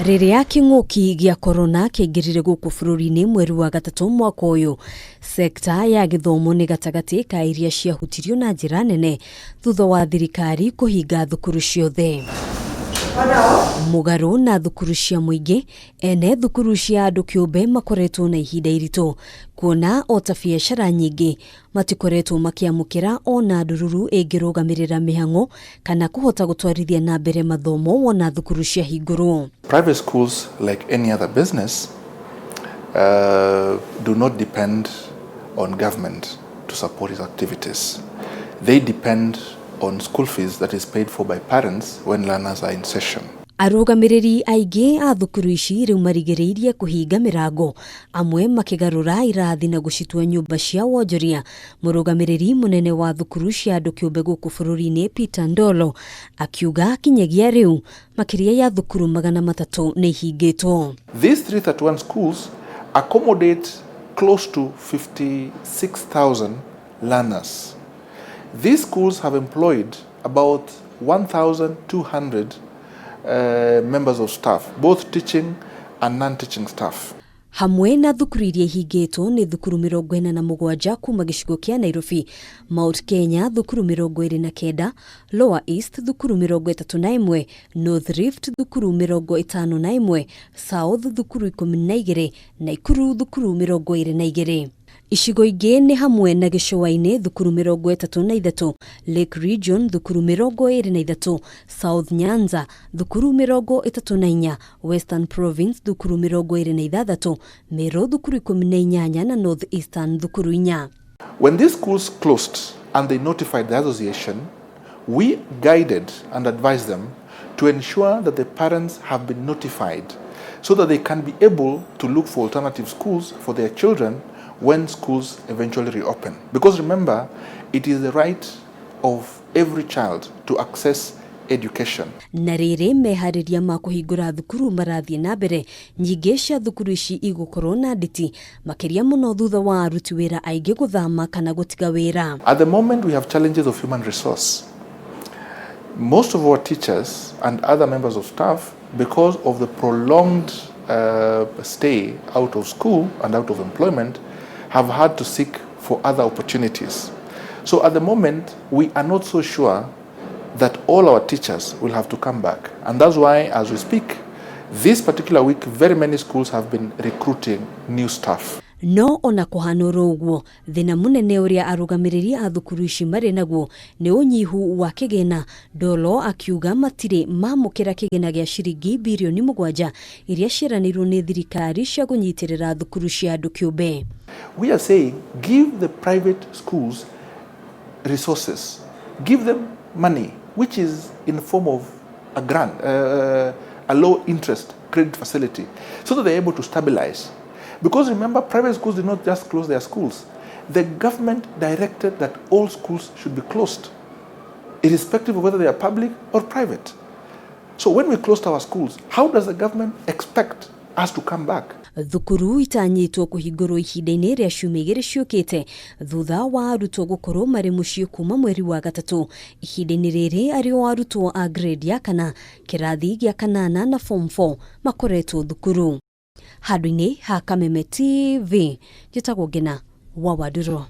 Riria king'uki gia corona kiingirire guku bururi-ini mweri wa gatatu mwaka uyu, sekta ya githomo ni gatagati ka iria ciahutirio na njira nene thutha wa thirikari kuhinga thukuru ciothe. Mugaru na thukuru cia muingi, ene thukuru cia andu kiumbe makoretwo na ihinda iritu kuona ota biacara nyingi matikoretwo makiamukira ona ndururu ingirugamirira mihang'o kana kuhota gutwarithia na mbere mathomo wona thukuru cia hinguru. Private schools, like any other business, do not depend on government to support its activities. They depend on school fees that is paid for by parents when learners are in session. Arugamiriri aingi a thukuru ici riu marigiriirie kuhinga mirango, amwe makigarura irathi na gucitua nyumba cia wonjoria. Murugamiriri munene wa thukuru cia andu kiumbe guku bururi-ini Peter Ndolo akiuga kinyagia riu makiria ya thukuru 300 ni ihingitwo. These 331 schools accommodate close to 56,000 learners. These schools have employed about 1,200 members of staff, both teaching and non-teaching staff. Hamwe na thukuru iria ihingitwo ni thukuru 47 kuma gicigo kia Nairobi, Mount Kenya thukuru 29, Lower East thukuru 31, North Rift thukuru 51, South thukuru 12, Nakuru thukuru 22. Icigo ingi ni hamwe na Gicũa-inĩ thukuru 33, Lake Region thukuru 23, South Nyanza thukuru 34, Western Province thukuru 26, Meru thukuru 18 na North Eastern thukuru 4. When these schools closed and they notified the association, we guided and advised them to ensure that the parents have been notified so that they can be able to look for alternative schools for their children when schools eventually reopen. Because remember, it is the right of every child to access education. Narire mehariria ma kuhingura thukuru marathie na mbere, nyingi cia thukuru ici igukorwo na nditi makiria muno thutha wa aruti wira aingi guthama kana gutiga wira. At the moment we have challenges of human resource. Most of our teachers and other members of staff, because of the prolonged stay out of school and out of employment, have had to seek for other opportunities. So at the moment, we are not so sure that all our teachers will have to come back. And that's why, as we speak, this particular week, very many schools have been recruiting new staff. No ona kuhanura uguo, thina munene uria arugamiriri a thukuru ici mari naguo ni unyihu wa kigena. Ndolo akiuga matire mamukira kigena gia ciringi bilioni 7 iria ciranirwo ni thirikari cia kunyitirira thukuru cia andu kiumbe. We are saying, give the private schools resources, give them money, which is in the form of a grant, a low interest credit facility, so that they're able to stabilize. Because remember, private schools did not just close their schools. The government directed that all schools should be closed, irrespective of whether they are public or private. So when we closed our schools, how does the government expect us to come back? Thukuru itanyitwo kuhingurwo ihinda-ini ria ciumia 2 ciukite thutha wa arutwo gukorwo mari muciĩ kuma mweri wa gatatu. Ihinda-ini riri ario arutwo a grade ya kana kirathi gia 8 na form 4 makoretwo thukuru. Handũ-inĩ ha Kameme TV, njĩtagwo Ngina wa Waduro.